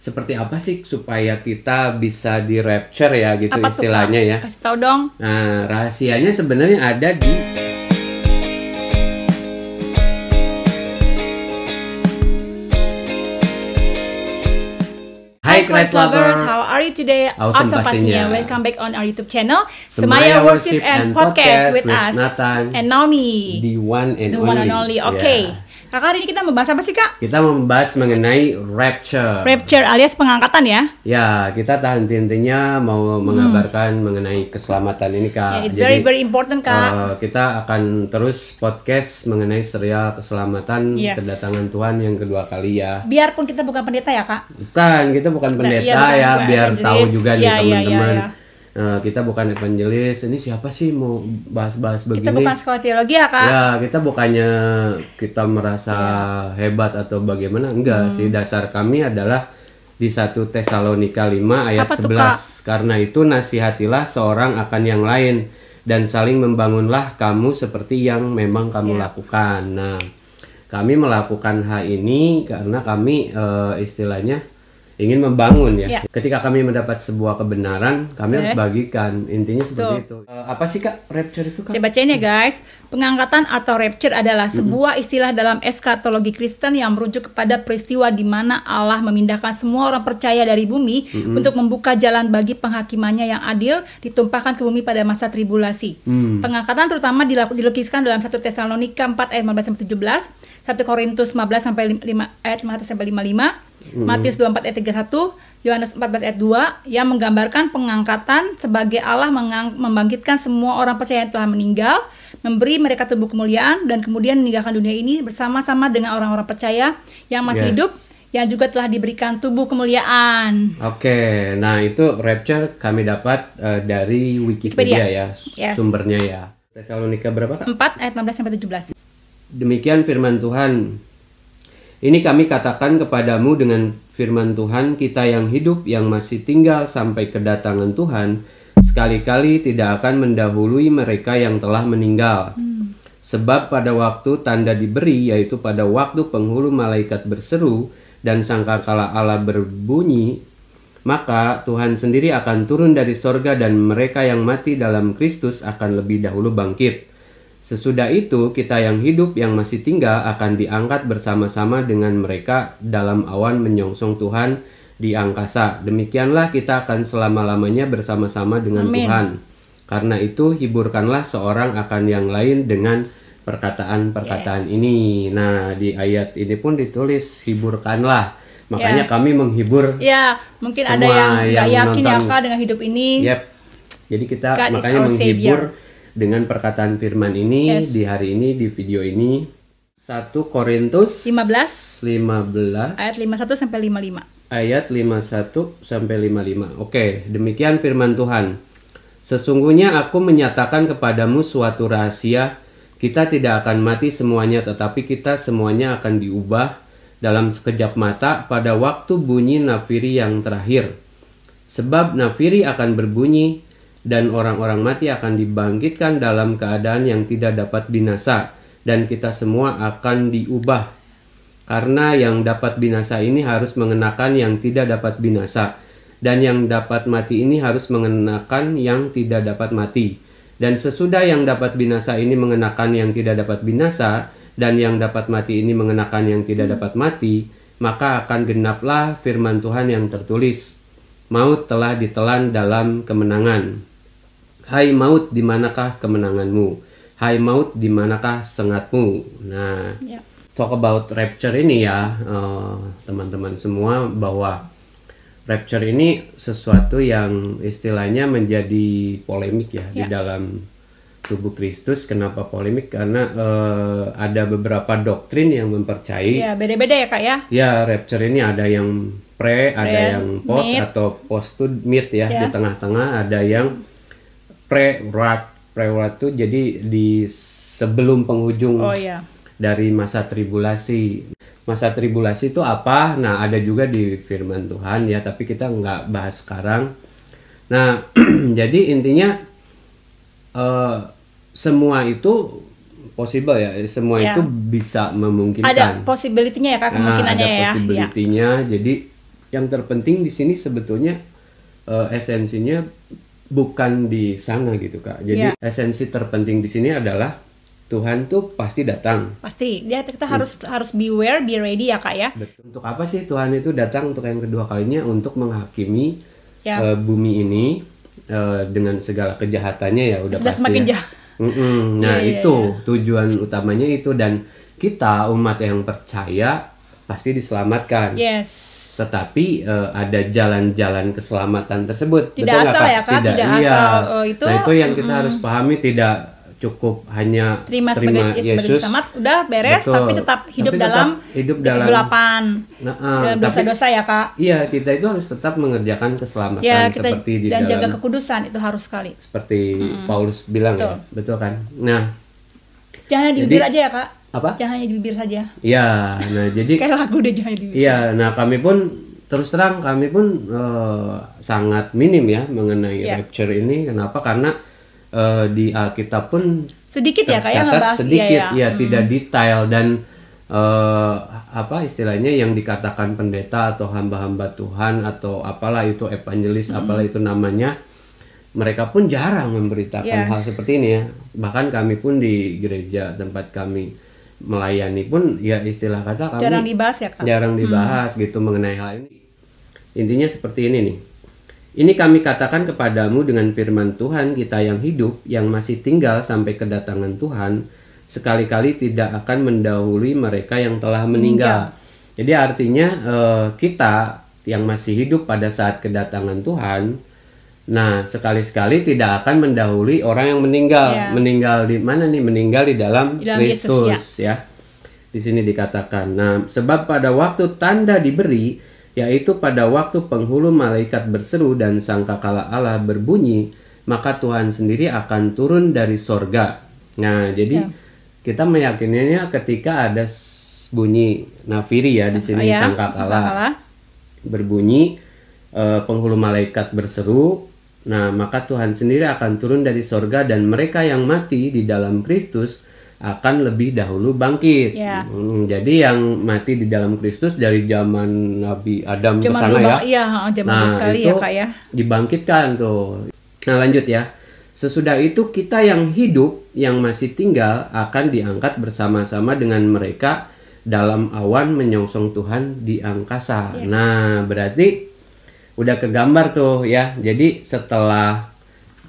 seperti apa sih supaya kita bisa di rapture ya gitu Apa tuh, istilahnya Kak? ya. Kasih tahu dong. Nah, rahasianya sebenarnya ada di Hai Christ lovers, how are you today? Awesome pastinya. Welcome back on our YouTube channel, Semaya Semaya Worship and Podcast with us Nathan and Naomi, the one and the only. one and only. Oke, Ya. Kakak, hari ini kita membahas apa sih, Kak? Kita membahas mengenai rapture. Rapture alias pengangkatan ya. Ya, kita intinya mau mengabarkan mengenai keselamatan ini, Kak. Yeah, it's Jadi, very important, Kak. kita akan terus podcast mengenai serial keselamatan Yes. kedatangan Tuhan yang kedua kali ya. Biarpun kita bukan pendeta ya, Kak. Bukan, kita bukan pendeta iya, bukan biar evangelis. tahu juga nih Iya, iya, teman-teman. iya, iya. Kita bukan evangelis. Ini siapa sih mau bahas-bahas begini? Kita bukan sekolah teologi ya, Kak. Ya, kita bukannya kita merasa hebat atau bagaimana, enggak sih. Dasar kami adalah di 1 Tesalonika 5 ayat Apa tuh, 11. Karena itu nasihatilah seorang akan yang lain dan saling membangunlah kamu seperti yang memang kamu lakukan. Nah, kami melakukan hal ini karena kami istilahnya ingin membangun ya. Ketika kami mendapat sebuah kebenaran, kami harus bagikan. Intinya seperti itu. Apa sih, Kak, rapture itu, Kak? Saya bacain ya, guys. Pengangkatan atau rapture adalah sebuah istilah dalam eskatologi Kristen yang merujuk kepada peristiwa di mana Allah memindahkan semua orang percaya dari bumi untuk membuka jalan bagi penghakimannya yang adil ditumpahkan ke bumi pada masa tribulasi. Pengangkatan terutama dilukiskan dalam 1 Tesalonika 4 ayat 15-17, 1 Korintus 15 sampai 5 ayat 55, Matius 24 ayat 31, Yohanes 14 ayat 2 yang menggambarkan pengangkatan sebagai Allah membangkitkan semua orang percaya yang telah meninggal, memberi mereka tubuh kemuliaan dan kemudian meninggalkan dunia ini bersama-sama dengan orang-orang percaya yang masih hidup yang juga telah diberikan tubuh kemuliaan. Oke, nah itu rapture kami dapat dari Wikipedia ya, sumbernya ya. Tesalonika berapa, Kak? 4 ayat 15 sampai 17. Demikian firman Tuhan. Ini kami katakan kepadamu dengan firman Tuhan, kita yang hidup yang masih tinggal sampai kedatangan Tuhan sekali-kali tidak akan mendahului mereka yang telah meninggal. Sebab pada waktu tanda diberi, yaitu pada waktu penghulu malaikat berseru dan sangkakala Allah berbunyi, maka Tuhan sendiri akan turun dari sorga dan mereka yang mati dalam Kristus akan lebih dahulu bangkit. Sesudah itu, kita yang hidup yang masih tinggal akan diangkat bersama-sama dengan mereka dalam awan menyongsong Tuhan di angkasa. Demikianlah kita akan selama-lamanya bersama-sama dengan Tuhan. Karena itu, hiburkanlah seorang akan yang lain dengan perkataan-perkataan ini. Nah, di ayat ini pun ditulis, hiburkanlah. Makanya kami menghibur mungkin semua ada yang nggak yakin nonton. ya, Kak, dengan hidup ini. Jadi kita God makanya is our menghibur Savior. dengan perkataan firman ini di hari ini, di video ini. 1 Korintus 15 ayat ayat 51 sampai 55. ayat 51 sampai 55. Oke, demikian firman Tuhan. Sesungguhnya aku menyatakan kepadamu suatu rahasia, kita tidak akan mati semuanya, tetapi kita semuanya akan diubah dalam sekejap mata pada waktu bunyi nafiri yang terakhir. Sebab nafiri akan berbunyi dan orang-orang mati akan dibangkitkan dalam keadaan yang tidak dapat binasa, dan kita semua akan diubah. Karena yang dapat binasa ini harus mengenakan yang tidak dapat binasa, dan yang dapat mati ini harus mengenakan yang tidak dapat mati. Dan sesudah yang dapat binasa ini mengenakan yang tidak dapat binasa, dan yang dapat mati ini mengenakan yang tidak dapat mati, maka akan genaplah firman Tuhan yang tertulis, maut telah ditelan dalam kemenangan. Hai maut, di manakah kemenanganmu? Hai maut, di manakah sengatmu? Nah, talk about rapture ini ya, teman-teman semua, bahwa rapture ini sesuatu yang istilahnya menjadi polemik ya di dalam tubuh Kristus. Kenapa polemik? Karena ada beberapa doktrin yang mempercayai. Ya, beda-beda ya, Kak ya. Ya, rapture ini ada yang ada yang post atau post to mid ya. Di tengah-tengah ada yang pre-wrath itu jadi di sebelum penghujung dari masa tribulasi. Masa tribulasi itu apa? Nah, ada juga di firman Tuhan ya, tapi kita nggak bahas sekarang. Nah, jadi intinya semua itu possible ya, semua itu bisa memungkinkan. Ada possibility-nya ya, Kak, kemungkinannya ada possibility-nya. Jadi yang terpenting di sini sebetulnya esensinya bukan di sana gitu Kak. Jadi esensi terpenting di sini adalah Tuhan tuh pasti datang. Pasti. Kita harus beware, be ready ya Kak ya. Betul. Untuk apa sih Tuhan itu datang untuk yang kedua kalinya? Untuk menghakimi bumi ini dengan segala kejahatannya ya udah sudah pasti. Semakin jahat. Nah itu tujuan utamanya itu, dan kita umat yang percaya pasti diselamatkan. Yes. Tetapi ada jalan-jalan keselamatan tersebut. Tidak betul asal Kak? ya Kak, tidak iya. asal itu. Nah itu yang kita harus pahami, tidak cukup hanya terima sebagai Yesus, selamat, udah beres, betul. Tapi tetap hidup dalam kegelapan, dalam dosa-dosa ya Kak. Iya, kita itu harus tetap mengerjakan keselamatan seperti di dan dalam, jaga kekudusan itu harus sekali. Seperti Paulus bilang ya, betul kan? Nah, jangan di bibir aja ya Kak. Apa? Jangan hanya di bibir saja. Iya, nah jadi kayak lagu deh, jangan di bibir. Iya, nah kami pun terus terang sangat minim ya mengenai rapture ini. Kenapa? Karena di Alkitab pun sedikit ya Kak ya ngebahas sedikit tidak detail, dan apa istilahnya yang dikatakan pendeta atau hamba-hamba Tuhan atau apalah itu evangelis, apalah itu namanya, mereka pun jarang memberitakan hal seperti ini ya. Bahkan kami pun di gereja tempat kami melayani pun ya istilah kata kami jarang dibahas ya Kak. Jarang dibahas gitu mengenai hal ini. Intinya seperti ini nih. Ini kami katakan kepadamu dengan firman Tuhan kita yang hidup, yang masih tinggal sampai kedatangan Tuhan, sekali-kali tidak akan mendahului mereka yang telah meninggal. Jadi artinya kita yang masih hidup pada saat kedatangan Tuhan, nah sekali-sekali tidak akan mendahului orang yang meninggal. Meninggal di mana nih? Meninggal di dalam Kristus ya. Di sini dikatakan. Nah, sebab pada waktu tanda diberi, yaitu pada waktu penghulu malaikat berseru dan sangkakala Allah berbunyi, maka Tuhan sendiri akan turun dari sorga. Nah, jadi kita meyakininya ketika ada bunyi nafiri ya di sini sangkakala berbunyi, penghulu malaikat berseru. Nah, maka Tuhan sendiri akan turun dari sorga, dan mereka yang mati di dalam Kristus akan lebih dahulu bangkit. Jadi yang mati di dalam Kristus dari zaman Nabi Adam ke sana zaman sekali itu ya Kak ya. Dibangkitkan tuh. Nah, lanjut ya. Sesudah itu kita yang hidup, yang masih tinggal akan diangkat bersama-sama dengan mereka dalam awan menyongsong Tuhan di angkasa. Nah, berarti udah kegambar tuh ya. Jadi setelah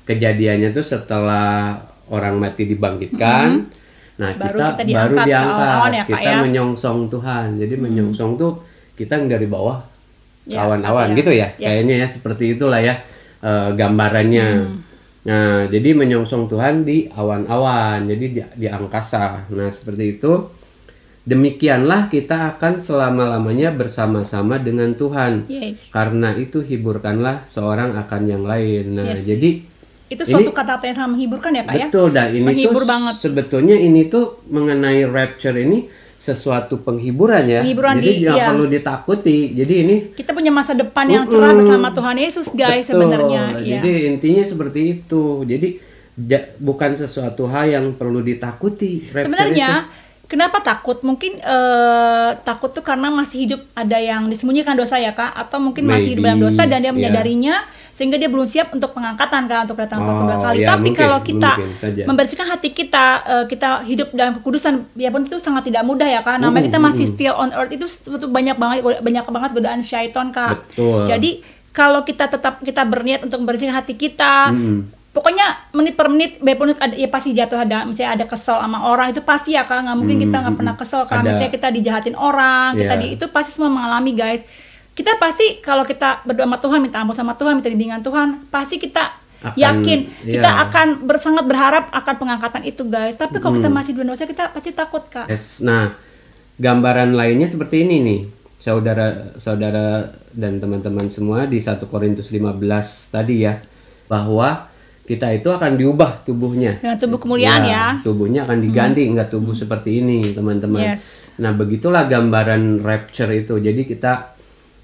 kejadiannya tuh setelah orang mati dibangkitkan, nah kita baru diangkat, kita menyongsong Tuhan. Jadi menyongsong tuh kita dari bawah awan-awan gitu ya. Kayaknya ya seperti itulah ya gambarannya. Nah, jadi menyongsong Tuhan di awan-awan, jadi di angkasa. Nah, seperti itu. Demikianlah kita akan selama-lamanya bersama-sama dengan Tuhan. Karena itu hiburkanlah seorang akan yang lain. Nah, jadi itu suatu kata-kata yang sangat menghibur ya Kak ya. Betul, dan ini menghibur tuh banget. Sebetulnya ini tuh mengenai rapture ini sesuatu penghiburan ya. Jadi jangan perlu ditakuti. Jadi ini kita punya masa depan yang cerah bersama Tuhan Yesus guys. Sebenarnya. Jadi intinya seperti itu. Jadi bukan sesuatu hal yang perlu ditakuti. Sebenarnya kenapa takut? Mungkin takut tuh karena masih hidup, ada yang disembunyikan dosa ya Kak, atau mungkin masih hidup dalam dosa dan dia menyadarinya sehingga dia belum siap untuk pengangkatan kan, untuk datang kedua kali. Tapi kalau kita membersihkan hati kita, kita hidup dalam kekudusan, ya pun itu sangat tidak mudah ya Kak. Namanya kita masih still on earth, itu banyak banget godaan syaitan Kak. Betul. Jadi kalau kita berniat untuk membersihkan hati kita, pokoknya menit per menit, walaupun ya pasti jatuh, ada misalnya ada kesel sama orang, itu pasti ya Kak, nggak mungkin kita nggak pernah kesel kan. Misalnya kita dijahatin orang, itu pasti semua mengalami guys. Kita pasti kalau kita berdoa sama Tuhan, minta ampun sama Tuhan, minta bimbingan Tuhan, pasti kita yakin kita akan sangat berharap akan pengangkatan itu guys. Tapi kalau kita masih berdosa, kita pasti takut Kak. Nah, gambaran lainnya seperti ini nih, saudara-saudara dan teman-teman semua, di 1 Korintus 15 tadi ya, bahwa kita itu akan diubah tubuhnya. Dengan tubuh kemuliaan ya. Tubuhnya akan diganti, enggak tubuh seperti ini, teman-teman. Nah, begitulah gambaran rapture itu. Jadi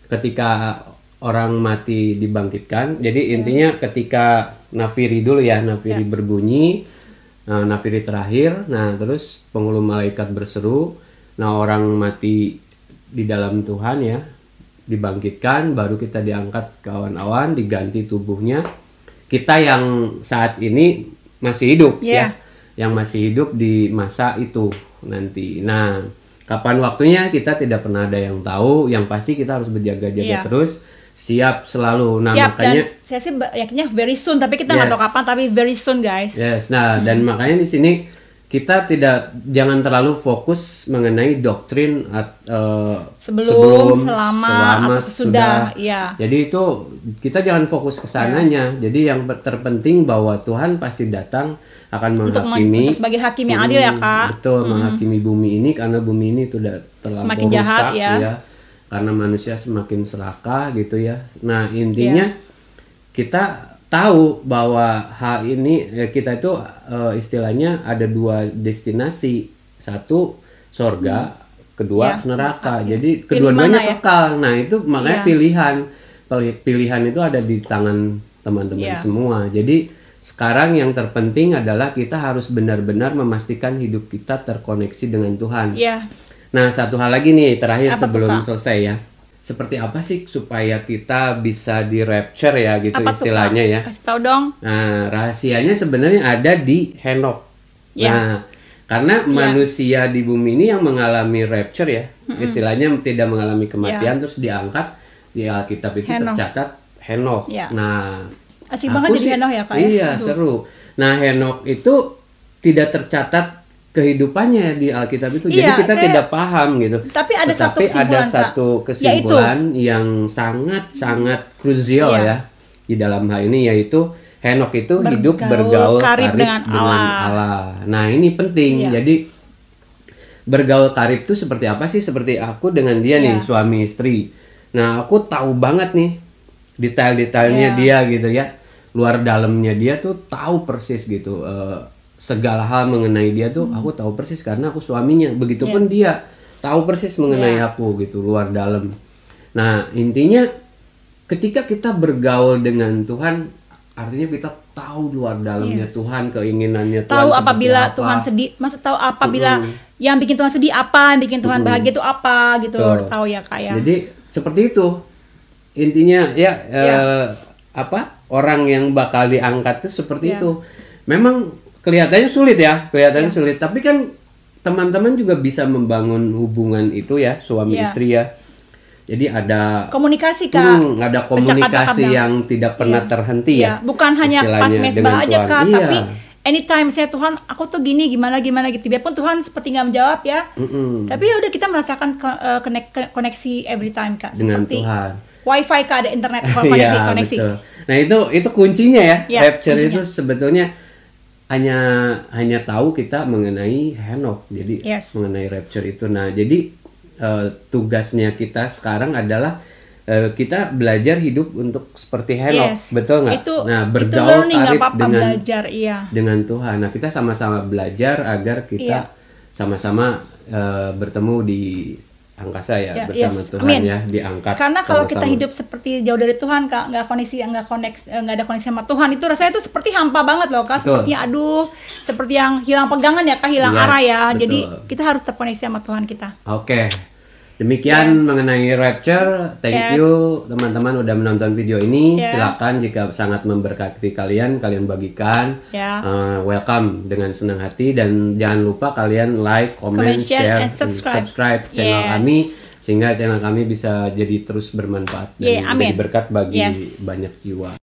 ketika orang mati dibangkitkan, jadi intinya ketika nafiri dulu ya, nafiri berbunyi, nafiri terakhir, nah terus penghulu malaikat berseru, nah orang mati di dalam Tuhan ya, dibangkitkan, baru kita diangkat ke awan-awan, diganti tubuhnya. Kita yang saat ini masih hidup ya, yang masih hidup di masa itu nanti. Nah, kapan waktunya kita tidak pernah ada yang tahu. Yang pasti kita harus berjaga-jaga terus, siap selalu. Nah, siap, makanya dan saya sih yakinnya very soon, tapi kita nggak tahu kapan, tapi very soon guys. Nah, dan makanya di sini kita jangan terlalu fokus mengenai doktrin sebelum, selama atau sesudah. Ya. Jadi itu kita jangan fokus ke sananya. Jadi yang terpenting bahwa Tuhan pasti datang akan menghakimi untuk sebagai hakim yang adil ya Kak. Betul, menghakimi bumi ini karena bumi ini sudah terlampau semakin jahat rusak ya. Karena manusia semakin serakah gitu ya. Nah, intinya kita tahu bahwa hal ini kita itu istilahnya ada dua destinasi, satu sorga, kedua neraka. Jadi kedua-duanya kekal. Nah itu makanya pilihan itu ada di tangan teman-teman semua. Jadi sekarang yang terpenting adalah kita harus benar-benar memastikan hidup kita terkoneksi dengan Tuhan. Nah, satu hal lagi nih terakhir sebelum selesai ya. Seperti apa sih supaya kita bisa di rapture ya gitu istilahnya ya. Kasih tahu dong. Nah, rahasianya sebenarnya ada di Henokh. Nah, karena manusia di bumi ini yang mengalami rapture ya, istilahnya tidak mengalami kematian terus diangkat, di Alkitab itu tercatat Henokh. Nah, asik banget jadi Henokh ya Kak. Iya, seru. Nah, Henokh itu tidak tercatat kehidupannya di Alkitab itu, jadi kita tidak paham gitu. Tapi ada satu kesimpulan yang sangat krusial ya di dalam hal ini, yaitu Henokh itu hidup bergaul karib dengan Allah. Nah ini penting. Jadi bergaul karib itu seperti apa sih? Seperti aku dengan dia nih, suami istri. Nah aku tahu banget nih detail-detailnya dia gitu ya, luar dalamnya dia tuh tahu persis gitu. Segala hal mengenai dia tuh aku tahu persis karena aku suaminya. Begitupun dia tahu persis mengenai aku gitu, luar dalam. Nah intinya ketika kita bergaul dengan Tuhan, artinya kita tahu luar dalamnya Tuhan, keinginannya Tuhan. Tahu apabila Tuhan sedih, maksud tahu apabila yang bikin Tuhan sedih apa, yang bikin Tuhan bahagia itu apa gitu loh, tahu ya Kak ya. Jadi seperti itu intinya ya. Orang yang bakal diangkat tuh seperti itu. Memang kelihatannya sulit ya, sulit. Tapi kan teman-teman juga bisa membangun hubungan itu ya, suami istri ya. Jadi ada komunikasi Kak. Ada komunikasi yang tidak pernah terhenti ya. Bukan hanya pas mesbah aja Kak, tapi anytime saya Tuhan, aku tuh gini gimana gitu. Biarpun Tuhan seperti nggak menjawab ya. Tapi ya udah kita merasakan koneksi every time Kak. Dengan seperti Tuhan. Wifi Kak, ada internet koneksi. Betul. Nah itu kuncinya ya. Rapture itu sebetulnya hanya tahu kita mengenai Henokh, jadi mengenai rapture itu. Nah jadi tugasnya kita sekarang adalah kita belajar hidup untuk seperti Henokh, betul nggak? Nah bergaul karib dengan Tuhan. Nah kita sama-sama belajar agar kita sama-sama bertemu di angkasa ya, bersama Tuhan ya, diangkat. Karena kalau kita hidup seperti jauh dari Tuhan Kak, nggak ada koneksi sama Tuhan, itu rasanya itu seperti hampa banget loh Kak. Sepertinya seperti yang hilang pegangan ya Kak, hilang arah ya. Jadi kita harus terkoneksi sama Tuhan kita. Oke. Demikian mengenai rapture. Thank you teman-teman udah menonton video ini. Silakan jika sangat memberkati kalian bagikan. Welcome dengan senang hati, dan jangan lupa kalian like, comment, share, and subscribe channel kami sehingga channel kami bisa jadi terus bermanfaat dan menjadi berkat bagi banyak jiwa.